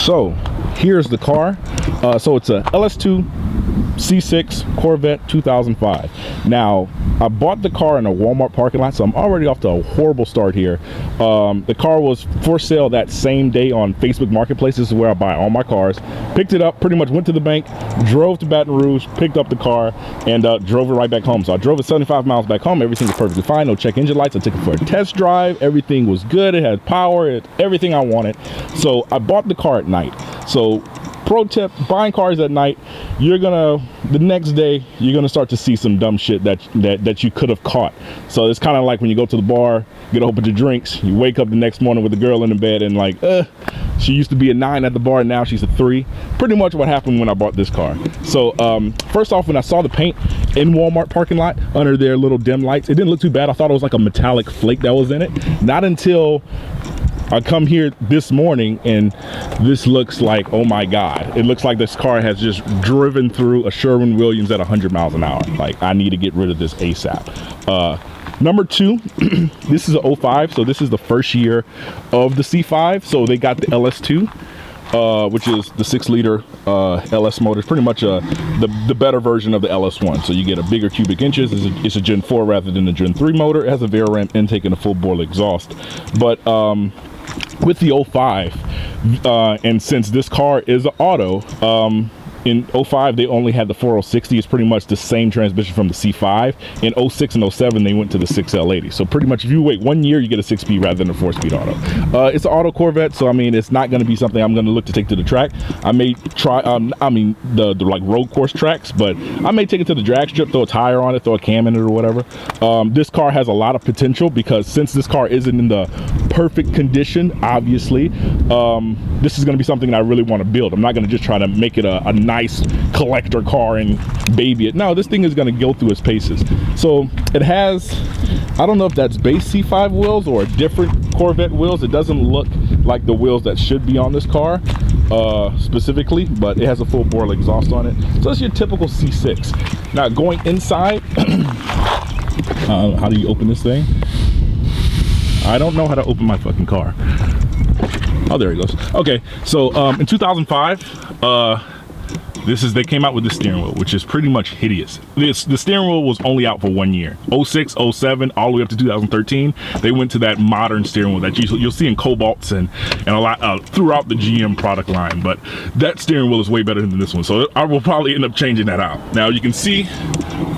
So here's the car. So it's a LS2 C6 Corvette 2005. Now, I bought the car in a Walmart parking lot, so I'm already off to a horrible start here. The car was for sale that same day on Facebook Marketplace. This is where I buy all my cars. Picked it up, pretty much went to the bank, drove to Baton Rouge, picked up the car, and drove it right back home. So I drove it 75 miles back home. Everything was perfectly fine. No check engine lights. I took it for a test drive. Everything was good. It had power. It had everything I wanted. So I bought the car at night. So pro tip, buying cars at night, the next day you're gonna start to see some dumb shit that you could have caught. So it's kind of like when you go to the bar, get a whole bunch of drinks, you wake up the next morning with the girl in the bed and like, she used to be a 9 at the bar, now she's a 3. Pretty much what happened when I bought this car. So first off, when I saw the paint in Walmart parking lot under their little dim lights, it didn't look too bad. I thought it was like a metallic flake that was in it. Not until I come here this morning and this looks like, oh my God, it looks like this car has just driven through a Sherwin-Williams at 100 miles an hour. Like, I need to get rid of this ASAP. Number 2, this is a 05, so this is the first year of the C5. So they got the LS2, which is the 6-liter LS motor. It's pretty much the better version of the LS1. So you get a bigger cubic inches. It's a Gen 4 rather than the Gen 3 motor. It has a Veraramp intake and a full bore exhaust. But with the 05, and since this car is an auto, in 05 they only had the 4060. It's pretty much the same transmission from the C5. In 06 and 07 they went to the 6L80. So pretty much if you wait 1 year, you get a 6-speed rather than a 4-speed auto. It's an auto Corvette, so I mean it's not going to be something I'm going to look to take to the track. I may try the like road course tracks, but I may take it to the drag strip, throw a tire on it, throw a cam in it or whatever. This car has a lot of potential because since this car isn't in the perfect condition, obviously, this is going to be something that I really want to build. I'm not going to just try to make it a nice collector car and baby it. No, this thing is going to go through its paces. So it has, I don't know if that's base C5 wheels or different Corvette wheels. It doesn't look like the wheels that should be on this car specifically, but it has a full bore exhaust on it. So it's your typical C6. Now going inside, how do you open this thing? I don't know how to open my fucking car. Oh, there it goes. Okay, so in 2005, they came out with the steering wheel, which is pretty much hideous. The steering wheel was only out for 1 year. 06, 07, all the way up to 2013, they went to that modern steering wheel that you'll see in Cobalts and a lot throughout the GM product line. But that steering wheel is way better than this one, so I will probably end up changing that out. Now you can see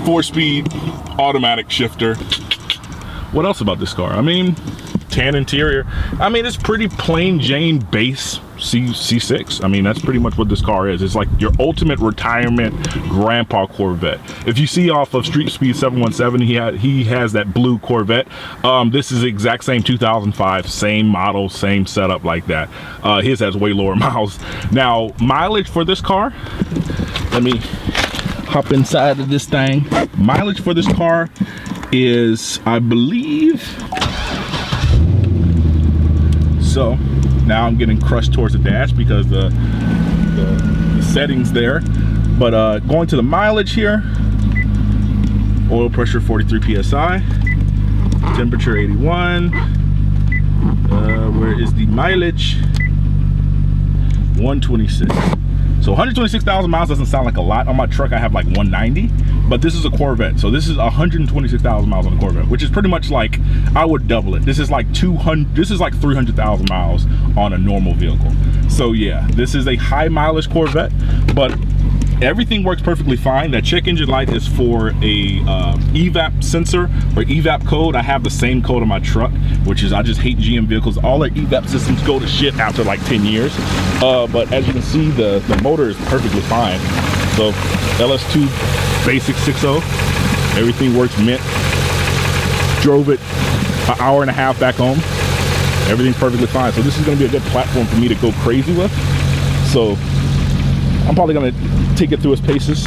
4-speed automatic shifter. What else about this car? I mean, tan interior. I mean, it's pretty plain Jane base C6. I mean, that's pretty much what this car is. It's like your ultimate retirement grandpa Corvette. If you see off of Street Speed 717, he has that blue Corvette. This is the exact same 2005, same model, same setup like that. His has way lower miles. Now, mileage for this car, let me hop inside of this thing. Mileage for this car is, I believe, so now I'm getting crushed towards the dash because the settings there. But going to the mileage here, oil pressure 43 psi, temperature 81. Where is the mileage? 126. So 126,000 miles doesn't sound like a lot. On my truck I have like 190, but this is a Corvette, so this is 126,000 miles on a Corvette, which is pretty much like, I would double it. This is like 300,000 miles on a normal vehicle. So yeah, this is a high mileage Corvette, but everything works perfectly fine. That check engine light is for a evap sensor or evap code. I have the same code on my truck, which is, I just hate GM vehicles. All their evap systems go to shit after like 10 years. But as you can see, the motor is perfectly fine. So LS2 basic 6.0, everything works mint. Drove it an hour and a half back home. Everything's perfectly fine. So this is gonna be a good platform for me to go crazy with. So I'm probably gonna take it through its paces,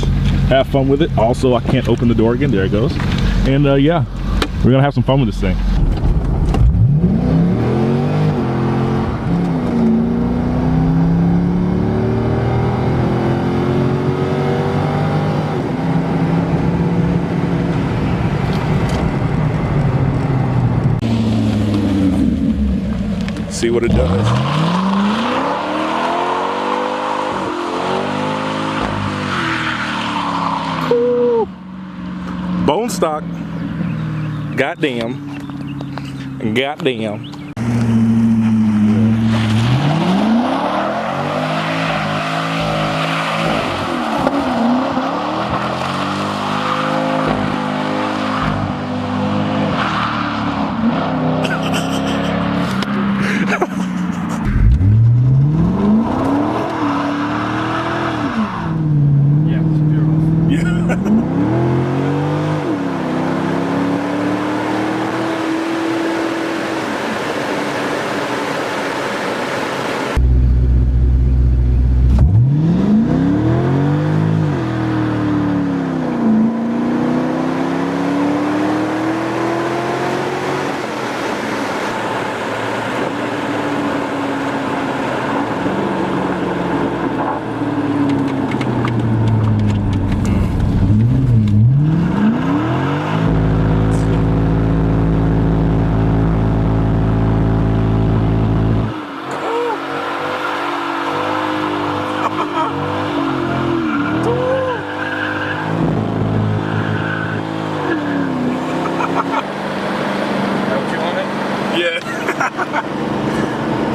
have fun with it. Also, I can't open the door again. There it goes. And yeah, we're gonna have some fun with this thing. See what it does. bone stock. Goddamn. Goddamn.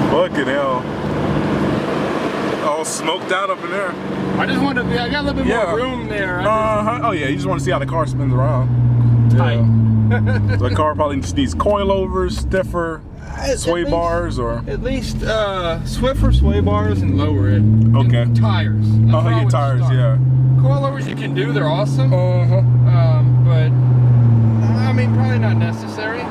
Fucking hell. All smoked out up in there. I just wanted to be, I got a little bit more room there. Oh yeah, you just want to see how the car spins around. Tight. Yeah. So the car probably just needs coilovers, stiffer, sway bars, or? At least swiffer sway bars and lower it. Okay. And tires. Oh yeah, tires, yeah. Coilovers you can do, they're awesome. Uh-huh. But, I mean, probably not necessary.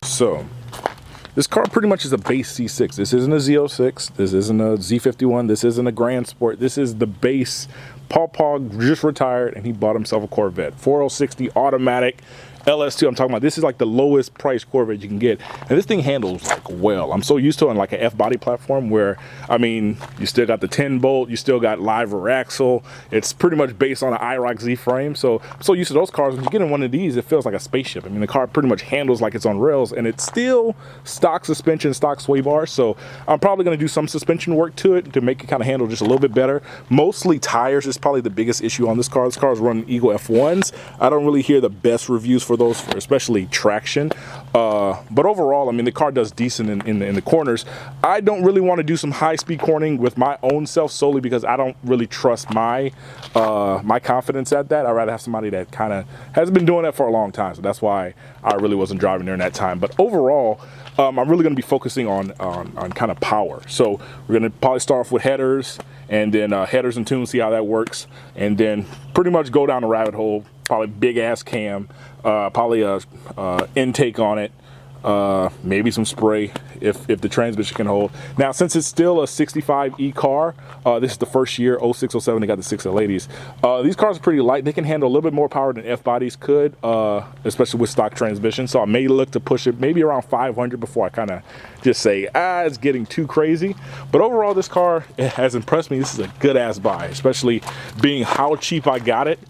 So, this car pretty much is a base C6. This isn't a Z06, this isn't a Z51, this isn't a Grand Sport. This is the base. Paw just retired and he bought himself a Corvette. 4060 automatic LS2. I'm talking about, this is like the lowest price Corvette you can get. And this thing handles like well. I'm so used to it on like an F-body platform where, I mean, you still got the 10 bolt, you still got live rear axle. It's pretty much based on an IROC Z frame. So I'm so used to those cars. When you get in one of these, it feels like a spaceship. I mean, the car pretty much handles like it's on rails, and it's still stock suspension, stock sway bars. So I'm probably gonna do some suspension work to it to make it kind of handle just a little bit better. Mostly tires is probably the biggest issue on this car. This car is running Eagle F1s. I don't really hear the best reviews for those, especially traction. But overall, I mean, the car does decent in the corners. I don't really want to do some high-speed cornering with my own self solely because I don't really trust my my confidence at that. I'd rather have somebody that kind of has been doing that for a long time. So that's why I really wasn't driving there in that time. But overall, I'm really going to be focusing on kind of power. So we're going to probably start off with headers, and then headers and tunes, see how that works, and then pretty much go down the rabbit hole. Probably big ass cam, probably a intake on it, maybe some spray if the transmission can hold. Now, since it's still a 65E car, this is the first year, 06, 07, they got the 6L80s. These cars are pretty light. They can handle a little bit more power than F-bodies could, especially with stock transmission. So I may look to push it maybe around 500 before I kind of just say, it's getting too crazy. But overall, this car has impressed me. This is a good ass buy, especially being how cheap I got it.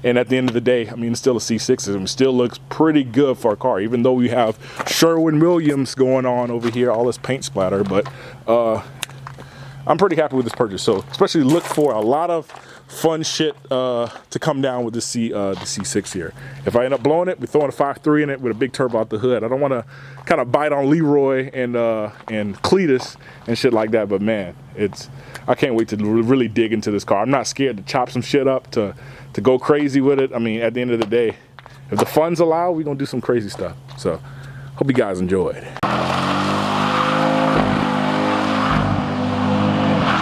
And at the end of the day, I mean, it's still a C6, and it still looks pretty good for a car, even though we have Sherwin-Williams going on over here, all this paint splatter. But I'm pretty happy with this purchase. So especially look for a lot of fun shit to come down with the C6 here. If I end up blowing it, we're throwing a 5.3 in it with a big turbo out the hood. I don't want to kind of bite on Leroy and Cletus and shit like that, but man, I can't wait to really dig into this car. I'm not scared to chop some shit up, to go crazy with it. I mean, at the end of the day, if the funds allow, we're gonna do some crazy stuff. So hope you guys enjoyed.